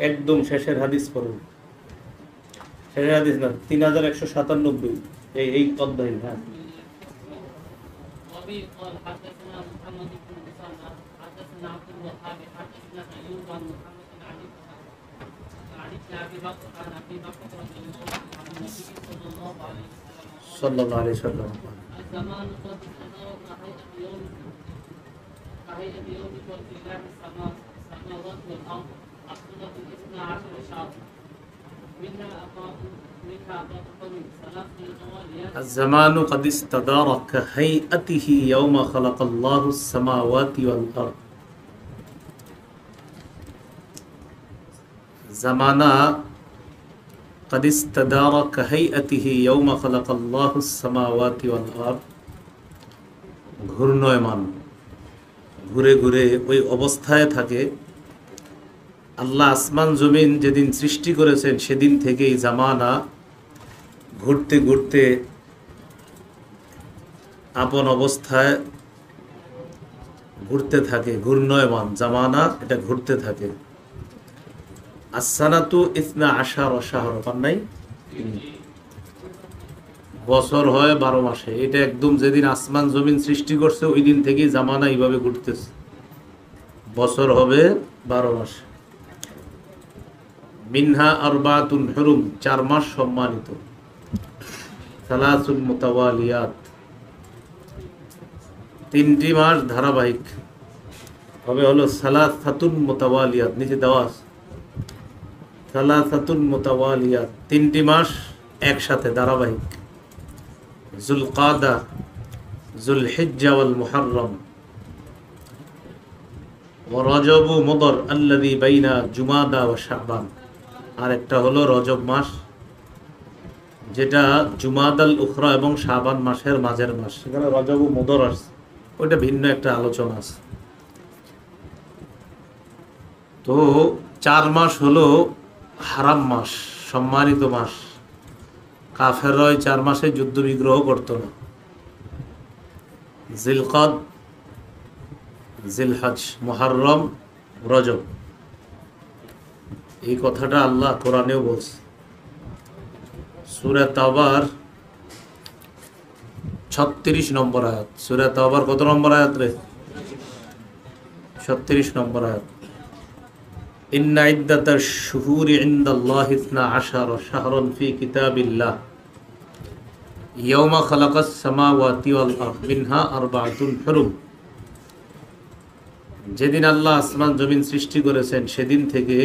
একদম শেষের হাদিস পড়ুন। শেষের হাদিস না, 3197 এই অধ্যায়। হ্যাঁ, قال حدثنا محمد بن مسلم حدثنا عبد الوهاب حدثنا ايوب عن محمد بن علي عن ابي بكر عن ابي بكر رضي الله عنه عن النبي صلى الله عليه وسلم الزمان قد تدارك كهيئة يوم والإله السماوات والأرض أخذت 12 شهرا منها أقام الزمان قد استدار كهيئته يوم خلق الله السماوات والأرض زمانا قد استدار كهيئته يوم خلق الله السماوات والأرض ঘূর্ণয়মান, ঘুরে ঘুরে ওই অবস্থায় থাকে। আল্লাহ আসমান জমিন যেদিন সৃষ্টি করেছেন সেদিন থেকেই জামানা ঘুরতে ঘুরতে আপন অবস্থায় ঘুরতে থাকে। ঘূর্ণয়মান জামানা, এটা ঘুরতে থাকে। আসসানাতু 12 শাহর, পান নাই? বছর হয় 12 মাসে। এটা একদম যেদিন আসমান জমিন সৃষ্টি করছে ওই দিন থেকেই জামানা এইভাবে ঘুরতেছে। বছর হবে 12 মাসে। মিনহা আরবাতুন হুরুম, 4 মাস সম্মানিত। সালাসুল মুতাওয়ালিয়াত, 3টি মাস ধারাবাহিক হবে, হলো সালাসাতুন মুতাওয়ালিয়াত। নিচে দেওয়া আছে সালাসাতুন মুতাওয়ালিয়াত, 3টি মাস একসাথে ধারাবাহিক। যুলকাদা, যুলহিজ্জা ওয়াল মুহররম ওয়া রজব মুদর আল্লাযী বাইনা জুমাদা ওয়া শাবান। আর একটা হলো রজব মাস, যেটা জুমাদাল উখরা এবং শাবান মাসের মাঝের মাস। সেখানে রজব ও মুদর আছে, ওইটা ভিন্ন একটা আলোচনা আছে। তো 4 মাস হলো হারাম মাস, সম্মানিত মাস। কাফেররা 4 মাসে যুদ্ধ বিগ্রহ করত না। জিলকাদ, জিলহজ, মুহররম, রজব, এই কথাটা আল্লাহ কোরআনেও বলছে। সূরা তাওবার 36 নম্বর আয়াত। সূরা তাওবার কত নম্বর আয়াত রে? 36 নম্বর আয়াত। ইন্না ইদ্দাতাশ শুহুরি ইনদাল্লাহি 12 শাহরান ফি কিতাবিল্লাহ ইয়াওমা খালাকাস সামাওয়াতি ওয়াল আরদ মিনহা আরবাতুন হুরুম। যেদিন আল্লাহ আসমান জমিন সৃষ্টি করেছেন সেদিন থেকে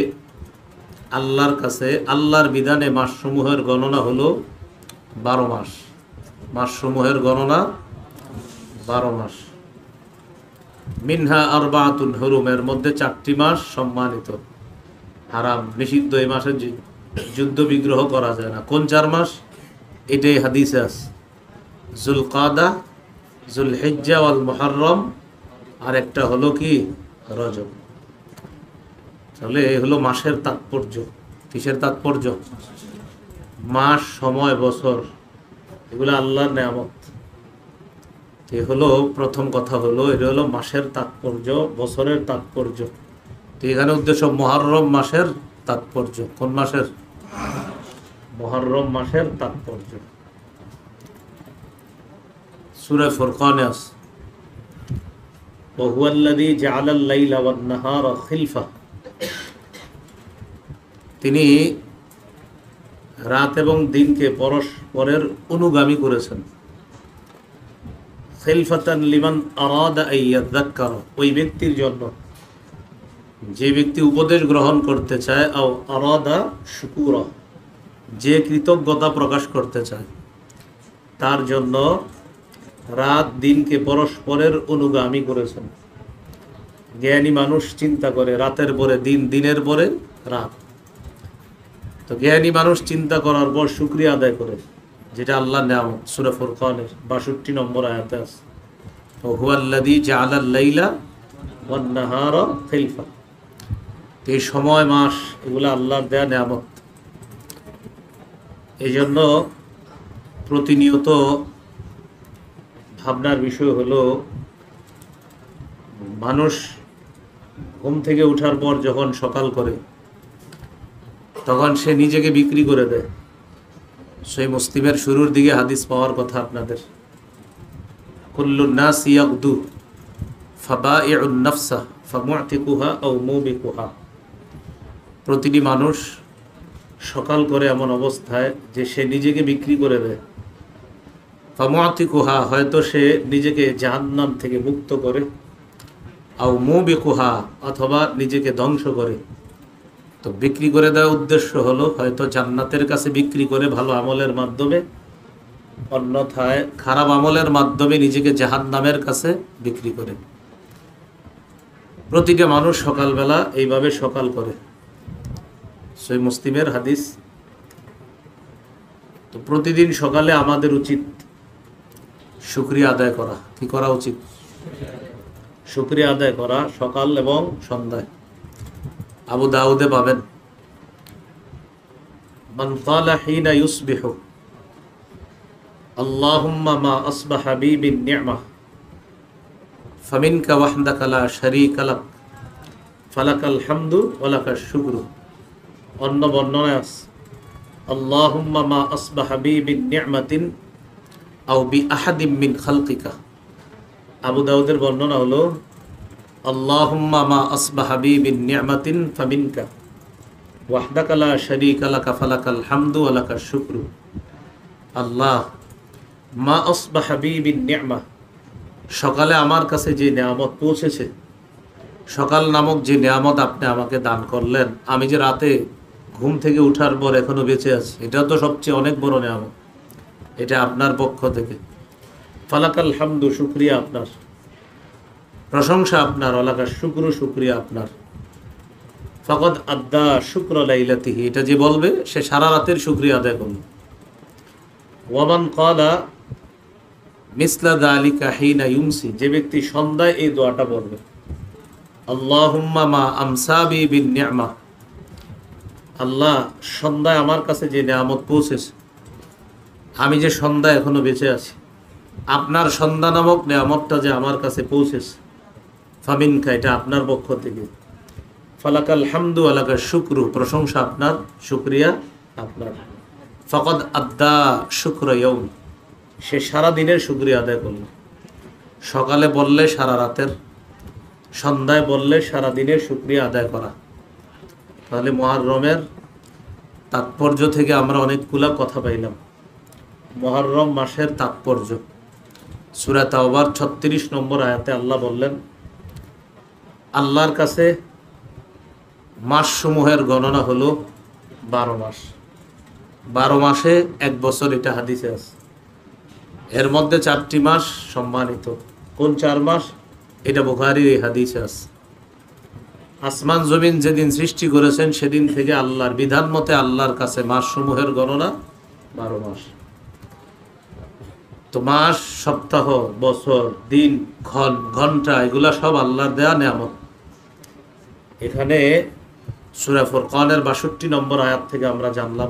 আল্লাহর কাছে, আল্লাহর বিধানে মাসসমূহের গণনা হলো 12 মাস। মাসসমূহের গণনা 12 মাস। মিনহা আরবাতুন হুরুম, এর মধ্যে 4টি মাস সম্মানিত, হারাম, নিষিদ্ধ। এই মাসে যুদ্ধ বিগ্রহ করা যায় না। কোন 4 মাস? এটাই হাদিসে আছে। যুলকাদা, যুলহিজ্জা ওয়াল মুহররম, আর একটা হলো কি? রজব। তাহলে এই হলো মাসের তাৎপর্য। কিসের তাৎপর্য? মাস, সময়, বছর, এগুলো আল্লাহর নেয়ামত। এই হলো প্রথম কথা, হলো এটা হলো মাসের তাৎপর্য, বছরের তাৎপর্য। তো এখানে উদ্দেশ্য মুহররম মাসের তাৎপর্য। কোন মাসের? মুহররম মাসের তাৎপর্য। সূরা ফুরকানে আছে, ওয়া হুয়াল্লাযী জাআলাল লাইলা ওয়ান নাহারা খিলফা। তিনি রাত এবং দিনকে পরস্পরের অনুগামী করেছেন। খিলফাতান লিমান আরাদা আইয়াযাক্কার, ওই ব্যক্তির জন্য যে ব্যক্তি উপদেশ গ্রহণ করতে চায়, আও আরাদা শুকুরা, যে কৃতজ্ঞতা প্রকাশ করতে চায়, তার জন্য রাত দিনকে পরস্পরের অনুগামী করেছেন। জ্ঞানী মানুষ চিন্তা করে রাতের পরে দিন, দিনের পরে রাত। তো জ্ঞানী মানুষ চিন্তা করার পর শুকরিয়া আদায় করে, যেটা আল্লাহর নেয়ামত। সূরা ফুরকানের 62 নম্বর আয়াতে আছে, ওয়া হুয়াল্লাযী জাআলাল লাইলা ওয়ান নাহারা খিলফা। এই সময়, মাস, এগুলো আল্লাহর দেয়া নেয়ামত। এই জন্য প্রতিনিয়ত ভাবনার বিষয় হলো, মানুষ ঘুম থেকে ওঠার পর যখন সকাল করে তখন সে নিজেকে বিক্রি করে দেয়। সেই মুসলিমের শুরুর দিকে হাদিস পাওয়ার কথা আপনাদের, কুল্লুন নাস ইয়াগদু ফাবাইউন নাফসা ফামুতিকুহা আও মুবিকুহা। প্রতিটি মানুষ সকাল করে এমন অবস্থায় যে সে নিজেকে বিক্রি করে দেয়। ফামুতিকুহা, হয়তো সে নিজেকে জাহান্নাম থেকে মুক্ত করে, আও মুবিকুহা, অথবা নিজেকে ধ্বংস করে। তো বিক্রি করে দেওয়ার উদ্দেশ্য হলো হয়তো জান্নাতের কাছে বিক্রি করে ভালো আমলের মাধ্যমে, অন্যথায় খারাপ আমলের মাধ্যমে নিজেকে জাহান্নামের কাছে বিক্রি করে। প্রতিটা মানুষ সকালবেলা এইভাবে সকাল করে, সহিহ মুসলিমের হাদিস। তো প্রতিদিন সকালে আমাদের উচিত শুকরিয়া আদায় করা। কি করা উচিত? শুকরিয়া আদায় করা সকাল এবং সন্ধ্যায়। আবু দাউদে পাবেন, মান ক্বালা হিনা ইউসবিহু আল্লাহুম্মা মা আসবাহা বি বিন নি'মাহ ফামিনকা ওয়াহদাকা লা শারীকা লাক ফালাকাল হামদু ওয়া লাকাশ শুকরু। অন্য বর্ণনায় আছে, আল্লাহুম্মা মা আসবাহা বি বিন নি'মাতিন আও বি আহাদিম মিন খালকিকা। আবু দাউদের বর্ণনা হলো, আল্লাহুম্মা মা আসবাহা বি বিন নি'মাতিন ফামিনকা ওয়াহদাকা লা শারীকা লাকা ফালাকাল হামদু ওয়া লাকাশ শুকরু। আল্লাহ, মা আসবাহা বি বিন নি'মাহ, সকালে আমার কাছে যে নিয়ামত পৌঁছেছে, সকাল নামক যে নিয়ামত আপনি আমাকে দান করলেন, আমি যে রাতে ঘুম থেকে ওঠার পর এখনো বেঁচে আছি, এটা তো সবচেয়ে অনেক বড় নিয়ামত, এটা আপনার পক্ষ থেকে। ফালাকাল হামদু, শুকরিয়া আপনার, প্রশংসা আপনার, ওয়ালাকাশ শুকরু, শুকরিয়া আপনার। ফাকাদ আদ্দা শুক্র লাইলাতিহি, এটা যে বলবে সে সারা রাতের শুকরিয়া আদায় করবে। ওয়ামান ক্বালা মিসলা যালিকা হিনা ইউমসি, যে ব্যক্তি সন্ধ্যায় এই দোয়াটা বলবে, আল্লাহুম্মা মা আমসা বি বিন নি'মাহ, আল্লাহ সন্ধ্যায় আমার কাছে যে নিয়ামত পৌঁছেছে, আমি যে সন্ধ্যায় এখনো বেঁচে আছি, আপনার সন্ধ্যা নামক নিয়ামতটা যে আমার কাছে পৌঁছেছে, ফামিনকা, এটা আপনার পক্ষ থেকে। ফালাকাল হামদু ওয়া লাকাশ শুকরু, প্রশংসা আপনার, শুকরিয়া আপনার। ফাকাদ আদ্দা শুক্র ইয়াউম, সে সারা দিনের শুকরিয়া আদায় করল। সকালে বললে সারা রাতের, সন্ধ্যায় বললে সারা দিনের শুকরিয়া আদায় করা। তাহলে মুহররমের তাৎপর্য থেকে আমরা অনেকগুলা কথা পাইলাম। মুহররম মাসের তাৎপর্য, সূরা তাওবার ৩৬ নম্বর আয়াতে আল্লাহ বললেন, আল্লাহর কাছে মাসসমূহের গণনা হলো 12 মাস। 12 মাসে 1 বছর, এটা হাদিসে আছে। এর মধ্যে 4টি মাস সম্মানিত। কোন 4 মাস? এটা বুখারীর এই হাদিসে আছে। আসমান জমিন যেদিন সৃষ্টি করেছেন সেদিন থেকে আল্লাহর বিধান মতে আল্লাহর কাছে মাসসমূহের গণনা 12 মাস। তো মাস, সপ্তাহ, বছর, দিন, ক্ষণ, ঘন্টা, এগুলা সব আল্লাহর দেয়া নিয়ামত। এখানে সূরা ফুরকানের ৬২ নম্বর আয়াত থেকে আমরা জানলাম,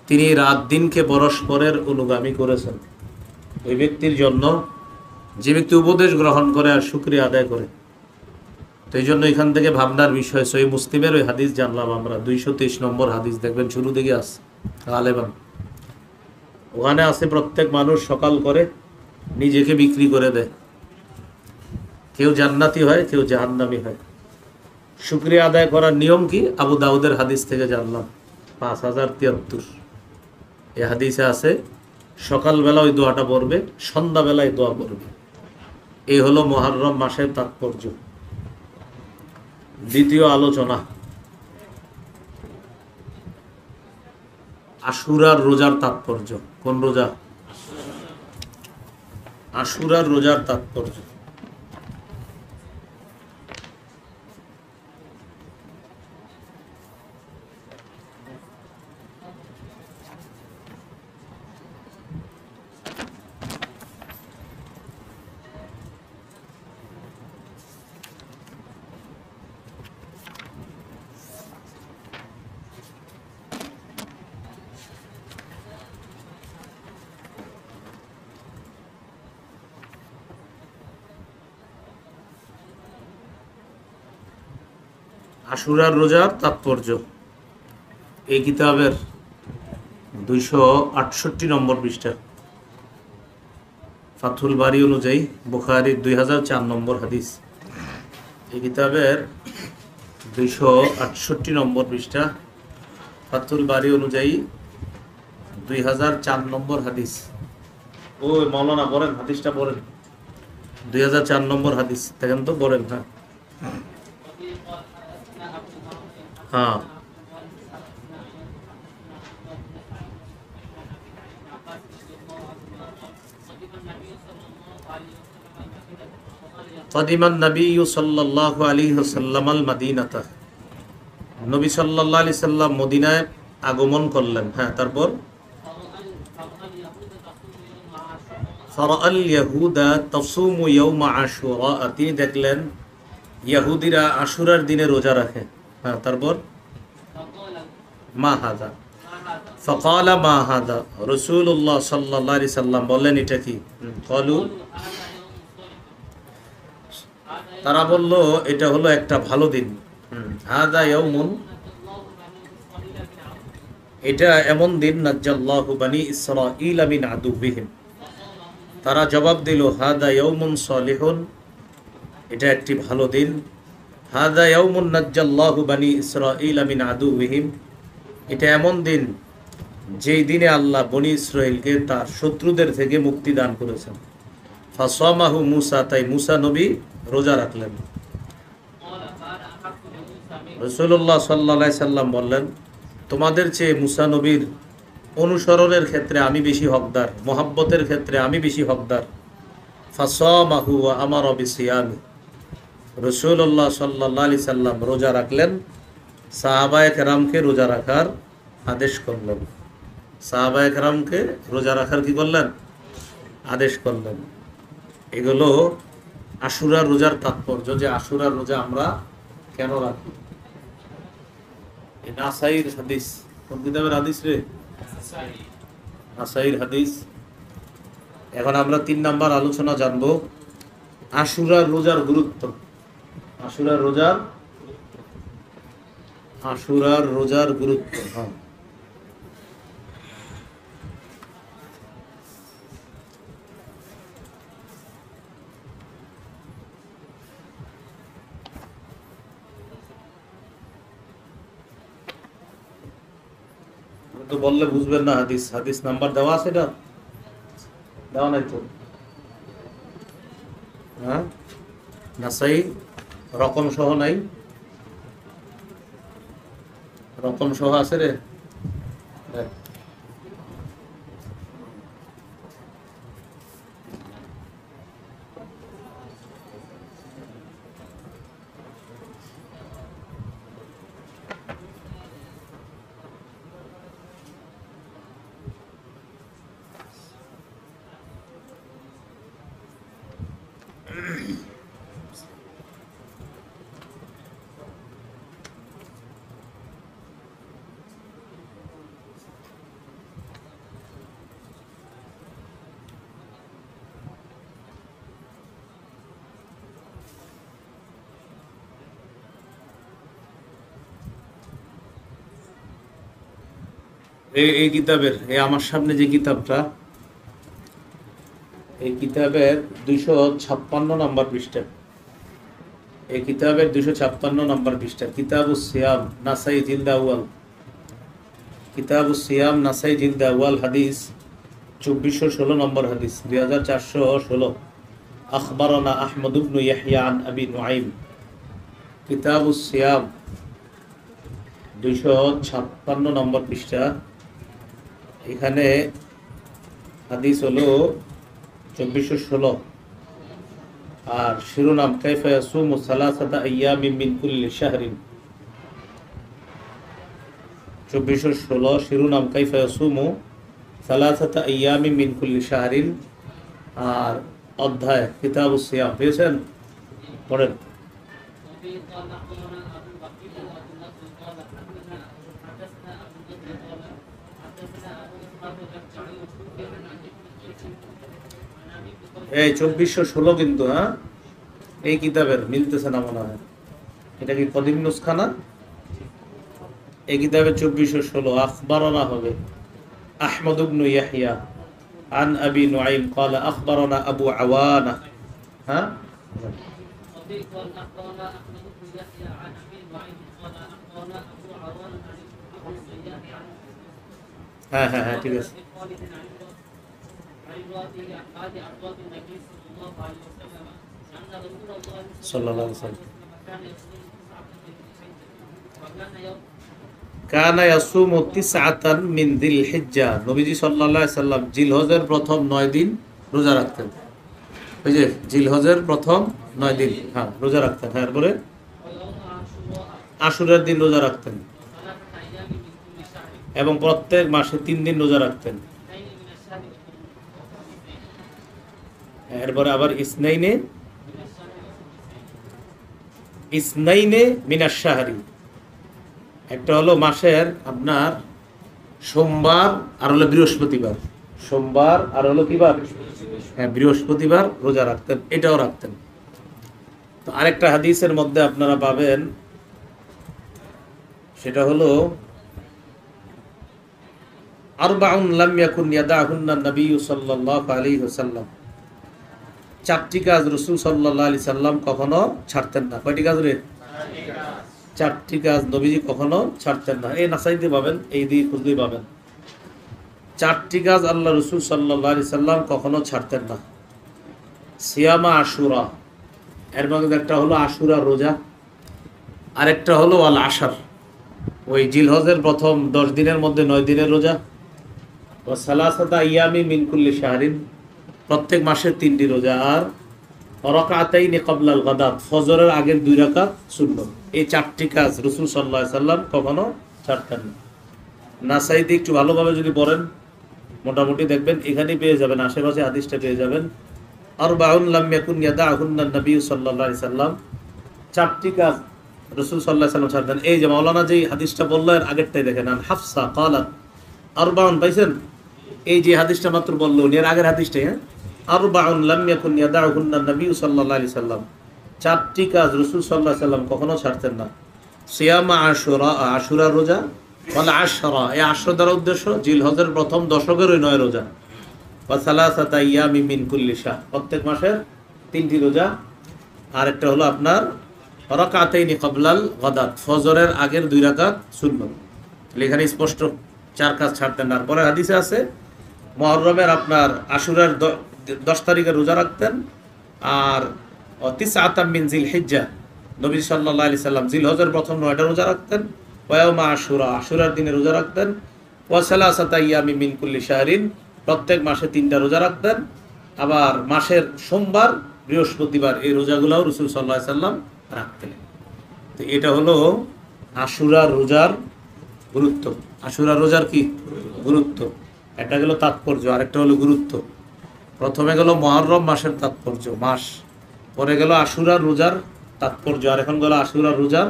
তিনি রাত দিনকে পরস্পরের অনুগামী করেছেন ওই ব্যক্তির জন্য যে ব্যক্তি উপদেশ গ্রহণ করে আর শুকরিয়া আদায় করে। তো এই জন্য এখান থেকে ভাবনার বিষয়, সহিহ মুসলিমের ওই হাদিস জানলাম আমরা, ২২৩ নম্বর হাদিস, দেখবেন শুরু দিকে আছে গালেবান। ওখানে আছে প্রত্যেক মানুষ সকাল করে নিজেকে বিক্রি করে দেয়, কেউ জান্নাতি হয়, কেউ জাহান্নামী হয়। শুকরিয়া আদায় করার নিয়ম কি? আবু দাউদের হাদিস থেকে জানলাম ৫০৭৩। এই হাদিসে আছে সকালবেলা ওই দোয়াটা পড়বে, সন্ধ্যাবেলায় দোয়া পড়বে। এই হলো মুহররম মাসের তাৎপর্য। দ্বিতীয় আলোচনা, আশুরার রোজার তাৎপর্য। কোন রোজা? আশুরার রোজার তাৎপর্য। আশুরার রোজার তাৎপর্য এই কিতাবের 268 নম্বর পৃষ্ঠা, ফাথুল বারি অনুযায়ী বুখারীর 2004 নম্বর হাদিস। এই কিতাবের 268 নম্বর পৃষ্ঠা, ফাথুল বারি অনুযায়ী 2004 নম্বর হাদিস। ও মাওলানা পড়েন, হাদিসটা পড়েন, 2004 নম্বর হাদিস দেখেন তো, পড়েন। হ্যাঁ হ্যাঁ কাদিমান নবী সাল্লাল্লাহু আলাইহি ওয়াসাল্লাম আল মাদিনাতা, নবী সাল্লাল্লাহু আলাইহি সাল্লাম মদিনায় আগমন করলেন। হ্যাঁ, তারপর ফারাআল ইয়াহুদা তাসুমু ইয়াউমা আশুরা, তিনি দেখলেন ইহুদিরা আশুরার দিনে রোজা রাখে। হ্যাঁ, তারপর মা হাদা, ফাকালা মা হাদা, রাসূলুল্লাহ সাল্লাল্লাহু আলাইহি সাল্লাম বললেন এটা কি? ক্বালু, তারা বলল এটা হলো একটা ভালো দিন। হাদা ইয়াউমুন, এটা এমন দিন নাজ্জাল্লাহু বানি ইসরাঈল মিন আদুবিহিম। তারা জবাব দিল হাদা ইয়াউমুন সালিহুন, এটা একটি ভালো দিন। হাদা ইয়াউমুন নাজ্জাল্লাহু বানি ইসরাঈল মিন আদুবিহিম, এটা এমন দিন যেই দিনে আল্লাহ বনি ইসরাঈলকে তার শত্রুদের থেকে মুক্তি দান করেছেন। ফাসামাহু মুসা, তাই মুসা নবী রোজা রাখলেন। রাসূলুল্লাহ সাল্লাল্লাহু আলাইহি সাল্লাম বললেন, তোমাদের চেয়ে মুসা নবীর অনুসরণের ক্ষেত্রে আমি বেশি হকদার, মহাব্বতের ক্ষেত্রে আমি বেশি হকদার। ফাসামাহু ওয়া আমারা বিসিয়ামি, রাসূলুল্লাহ সাল্লাল্লাহু আলাইহি সাল্লাম রোজা রাখলেন, সাহাবায়ে কেরামকে রোজা রাখার আদেশ করলেন। সাহাবায়ে কেরামকে রোজা রাখার কি করলেন? আদেশ করলেন। এগুলো আশুরার রোজার তাৎপর্য, যে আশুরার রোজা আমরা কেন রাখি। নাসাইর হাদিস, কোন কিতাবের হাদিস রে? নাসাইর হাদিস। এখন আমরা 3 নাম্বার আলোচনা জানবো, আশুরার রোজার গুরুত্ব। আশুরার রোজার গুরুত্ব। হ্যাঁ, তো বললে বুঝবেন না। হাদিস নাম্বার দেওয়া আছে? না, দেওয়া নাই তো। হ্যাঁ, নাসাই রকম সহ নাই? রকম সহ আছে রে? এই কিতাবের, আমার সামনে যে কিতাবটা, এই কিতাবের 256 নম্বর পৃষ্ঠা, এই কিতাবের 256 নম্বর পৃষ্ঠা, কিতাবুস সিয়াম নাসাই জিলদ আউয়াল, কিতাবুস সিয়াম নাসাই জিলদ আউয়াল, হাদিস 2416 নম্বর হাদিস, 2416। আখবারানা আহমদ ইবনে ইয়াহইয়া আন আবি নুআইম, কিতাবুস সিয়াম 256 নম্বর পৃষ্ঠা। এখানে হাদিস হলো 2416, আর শিরোনাম কাইফা ইয়াসুমু সালাসাতা আইয়ামিন মিন কুল্লি শাহরিন। 2416 শিরোনাম কাইফা ইয়াসুমু সালাসাতা আইয়ামিন মিন কুল্লি শাহরিন, আর অধ্যায় কিতাবুস সিয়াম। পেয়েছেন? পড়েন। এই 2416 কিন্তু, হ্যাঁ, এই কিতাবের মিলতেছে না মনে হয়। এটা কি কদিম নুসখানা? এই কিতাবে 2416 আখবারানা হবে আহমদ ইবনে ইয়াহইয়া আন আবি নুআইম قال اخبرنا ابو عوانة হ্যাঁ হ্যাঁ হ্যাঁ হ্যাঁ ঠিক আছে। সাল্লাল্লাহু আলাইহি ওয়াসাল্লাম কানা ইয়াসুমু তিসআতান মিন যিল হিজ্জা, নবীজি সাল্লাল্লাহু আলাইহি সাল্লাম জিলহজের প্রথম 9 দিন রোজা রাখতেন। ওই যে জিলহজের প্রথম 9 দিন হ্যাঁ রোজা রাখতেন। হ্যাঁ এরপরে আশুরার দিন রোজা রাখতেন এবং প্রত্যেক মাসে 3 দিন রোজা রাখতেন। এরপরে আবার ইসনাইনে মিনাশ শাহরি, একটা হলো মাসের আপনার সোমবার আর হলো বৃহস্পতিবার, সোমবার আর হলো কি বার? হ্যাঁ বৃহস্পতিবার রোজা রাখতেন, এটাও রাখতেন। তো আরেকটা হাদিসের মধ্যে আপনারা পাবেন, সেটা হলো আরবাউন লাম ইয়াকুন ইয়াদাহুন্না নবী সাল্লাল্লাহু আলাইহি ওয়াসাল্লাম, 4টি কাজ রাসূল সাল্লাল্লাহু আলাইহি সাল্লাম কখনো ছাড়তেন না। কয়টি কাজ রে? 4টি কাজ নবীজি কখনো ছাড়তেন না। এই নাসাইতে পাবেন, এই দিয়ে খুঁজলেই পাবেন। 4টি কাজ আল্লাহ রাসূল সাল্লাল্লাহু আলাইহি সাল্লাম কখনো ছাড়তেন না। সিয়ামা আশুরা, এর মধ্যে একটা হলো আশুরা রোজা, আরেকটা হলো আল আশার, ওই জিলহজের প্রথম 10 দিনের মধ্যে 9 দিনের রোজা। ওয়া সালাসাতা ইয়ামি মিন কুল্লি শাহরিন, প্রত্যেক মাসে 3টি রোজা। আর রাকাতাইনি ক্বাবলাল গাদাত, ফজরের আগের 2 রাকাত সুন্নাত। এই 4টি কাজ রাসূল সাল্লাল্লাহু আলাইহি সাল্লাম কখনো ছাড়তেন না। নাসাইতে একটু ভালোভাবে যদি পড়েন মোটামুটি দেখবেন এখানেই পেয়ে যাবেন, আশেপাশে হাদিসটা পেয়ে যাবেন। আরবাউন লাম ইয়াকুন ইয়াদাহুন্না নবী সাল্লাল্লাহু আলাইহি সাল্লাম, 4টি কাজ রাসূল সাল্লাল্লাহু আলাইহি সাল্লাম ছাড়তেন। এই যে মাওলানা যেই হাদিসটা বলল এর আগেরটাই দেখেন, আন হাফসা ক্বালাত আরবাউন, পাইছেন? এই যে হাদিসটা মাত্র বলল এর আগের হাদিসটাই, হ্যাঁ আরবাউন লাম ইয়াকুন ইয়াদাহুন্না নবী সাল্লাল্লাহু আলাইহি সাল্লাম, 4টি কাজ রাসূল সাল্লাল্লাহু আলাইহি সাল্লাম কখনো ছাড়তেন না। সিয়ামা আশুরা, আশুরা রোজা, ওয়াল আশরা, এই 10 দ্বারা উদ্দেশ্য জিলহজের প্রথম দশকের ওই 9 রোজা। ওয়া সালাসাতা ইয়ামি মিন কুল্লি শাহর, প্রত্যেক মাসের 3টি রোজা। আর একটা হলো আপনার রাকাতাইনি ক্বাবলাল গাদাত, ফজরের আগের 2 রাকাত সুন্নাত। এখানে স্পষ্ট 4 কাজ ছাড়তেন না। পরে হাদিসে আছে মুহররমের আপনার আশুরার 10 তারিখে রোজা রাখতেন। আর তিসআতাম মিন যিল হিজ্জা, নবী সাল্লাল্লাহু আলাইহি সাল্লাম জিলহজের প্রথম 9টা রোজা রাখতেন। ওয়া ইয়াউমা আশুরা, আশুরার দিনে রোজা রাখতেন। ওয়া সালাসাতা ইয়ামি মিন কুল্লি শাহরিন, প্রত্যেক মাসে 3টা রোজা রাখতেন। আবার মাসের সোমবার বৃহস্পতিবার এই রোজাগুলোও রাসূল সাল্লাল্লাহু আলাইহি সাল্লাম রাখতেন। তো এটা হলো আশুরা রোজার গুরুত্ব। আশুরা রোজার কি গুরুত্ব? একটা গেল তাৎপর্য, আরেকটা হলো গুরুত্ব। প্রথমে গেল মুহররম মাসের তাৎপর্য, মাস, পরে গেল আশুরা রোজার তাৎপর্য, আর এখন গেল আশুরা রোজার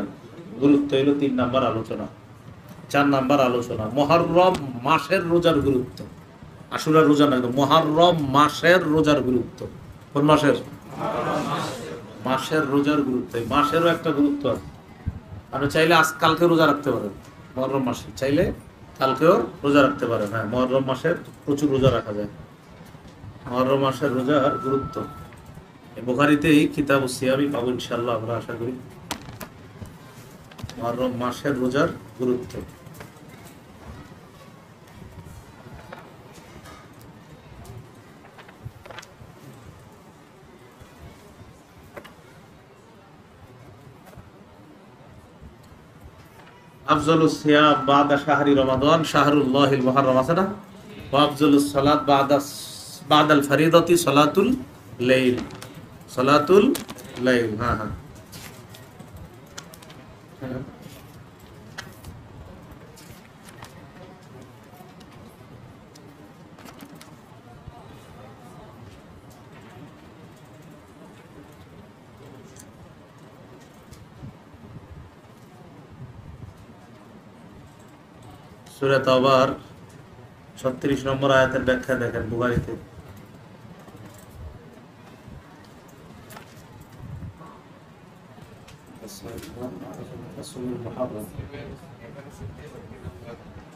গুরুত্ব। এলো 3 নাম্বার আলোচনা। 4 নাম্বার আলোচনা মুহররম মাসের রোজার গুরুত্ব। আশুরা রোজা না, মুহররম মাসের রোজার গুরুত্ব। কোন মাসের? মাসের রোজার গুরুত্ব। মাসেরও একটা গুরুত্ব আছে। আপনি চাইলে কালকে রোজা রাখতে পারেন, মুহররম মাসে চাইলে কালকেও রোজা রাখতে পারেন। হ্যাঁ মুহররম মাসের প্রচুর রোজা রাখা যায়। মুহররম মাসের রোজার গুরুত্ব বুখারীতেই কিতাবুস সিয়ামি পাবো ইনশাআল্লাহ, আমরা আশা করি। মুহররম মাসের রোজার গুরুত্ব। আফজালুস সিয়াম বাদা শাহরি রমাদান শাহরুল্লাহিল মুহাররম, আছে না? ওয়া আফজালুস সালাত বাদাল ফরিদাতি সালাতুল লাইল, সালাতুল লাইল। হ্যাঁ হ্যাঁ সূরা তাওবার 36 নম্বর আয়াতের ব্যাখ্যা দেখেন বুখারীতে।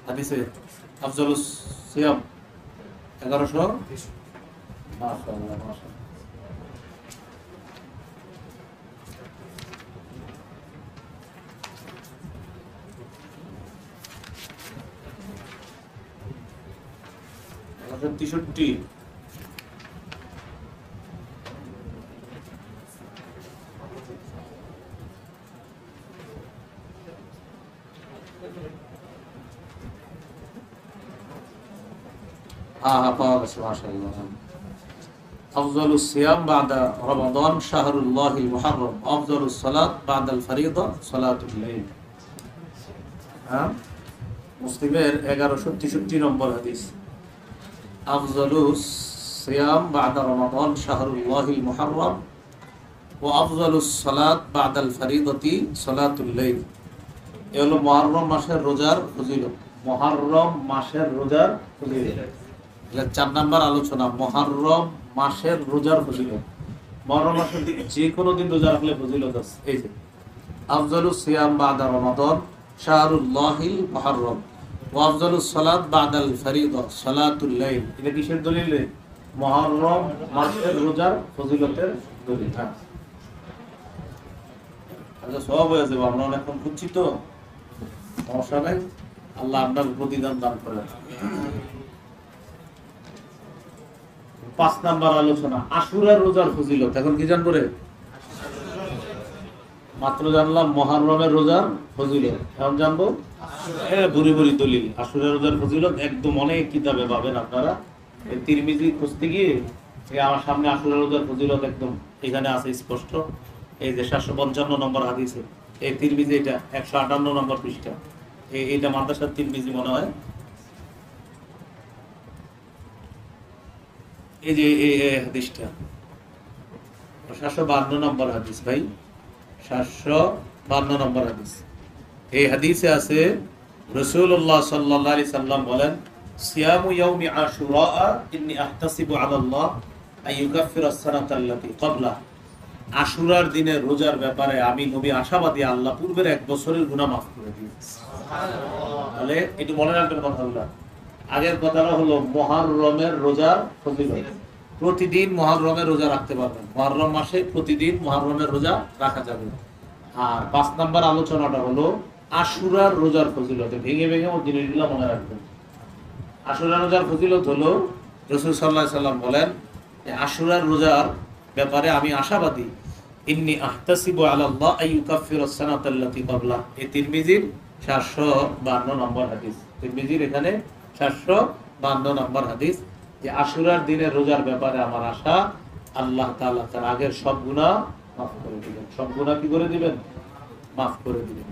হাদিসে আফজালুস সিয়াম 1100 মাশাআল্লাহ মাশাআল্লাহ। আমাদের 63 পাওয়া গেছে মাশাআল্লাহ। আফজালুস সিয়াম বাদা রমাদান শাহরুল্লাহিল মুহাররম, আফজালুস সালাত বাদাল ফরিদা সালাতুল লাইল। হ্যাঁ, মুসলিমের 1163 নম্বর হাদিস। আফজালুস সিয়াম বাদা রমাদান শাহরুল্লাহিল মুহাররম ওয়া আফজালুস সালাত বাদাল ফরিদাতি সালাতুল লাইল। এ হলো মুহররম মাসের রোজার ফজিলত। মুহররম মাসের রোজার ফজিলত, 4 নাম্বার আলোচনা। মুহররম মাসের রোজার ফজিলত। মুহররম মাসের যে কোনো দিন রোজা রাখলে ফজিলত আছে। এই যে আফজালুস সিয়াম বাদা রমাদান শাহরুল্লাহিল মুহাররম ওয়া আফজালুস সালাত বাদাল ফরিদা সালাতুল লাইল। এটা কিসের দলিলে? মুহররম মাসের রোজার ফজিলতের দলিল। আচ্ছা, সব হয়ে যাবে। আমরা এখন খুঁজছি তো, সমস্যা নাই। আল্লাহ আপনার প্রতিদান দান করেন। 5 নাম্বার আলোচনা, আশুরার রোজার ফজিলত। এখন কি জানবো রে? মাত্র জানলাম মুহররমের রোজার ফজিলত, এখন জানবো বুড়ি বুড়ি দলিল। আশুরার রোজার ফজিলত একদম অনেক কিতাবে পাবেন আপনারা। এই তিরমিজি খুঁজতে গিয়ে আমার সামনে আশুরার রোজার ফজিলত একদম এখানে আছে স্পষ্ট। এই যে 755 নম্বর হাদিসে এই তিরমিজি, এটা 158 নম্বর পৃষ্ঠা। এইটা মাদ্রাসার তিরমিজি মনে হয়। এই যে এই হাদিসটা 752 নম্বর হাদিস ভাই, 752 নম্বর হাদিস। এই হাদিসে আছে রাসূলুল্লাহ সাল্লাল্লাহু আলাইহি সাল্লাম বলেন, সিয়ামু ইয়াউমি আশুরা ইন্নী আহতাসিবু আলাল্লাহ আইয়ুকাফিরা আস-সানাতাল্লাতী ক্বাবলা। আশুরার দিনে রোজার ব্যাপারে আমি নবী আশাবাদী, আল্লাহ পূর্বের 1 বছরের গুনাহ মাফ করে দিয়েছে। সুবহানাল্লাহ। তাহলে একটু মনে রাখবেন কথাগুলো। আগের কথাটা হলো মুহররমের রোজার ফজিলত। প্রতিদিন মুহররমের রোজা রাখতে পারবেন। মুহররম মাসে প্রতিদিন মুহররমের রোজা রাখা যাবে। আর 5 নাম্বার আলোচনাটা হলো আশুরার রোজার ফজিলত। ভেঙে ভেঙে জিনিসগুলো মনে রাখবেন। আশুরার রোজার ফজিলত হলো রাসূল সাল্লাল্লাহু আলাইহি সাল্লাম বলেন যে আশুরার রোজার ব্যাপারে আমি আশাবাদী, ইন্নী আহতাসিবু আলাল্লাহ আইয়ুকাফিরা আস-সানাতাল্লাতী ক্বাবলা। এই তিরমিজির 752 নম্বর হাদিস। তিরমিজির এখানে 752 নম্বর হাদিস, যে আশুরার দিনের রোজার ব্যাপারে আমার আশা, আল্লাহ তাআলা তার আগের সব গুনাহ মাফ করে দিবেন। সব গুনাহ কি করে দিবেন? মাফ করে দিবেন।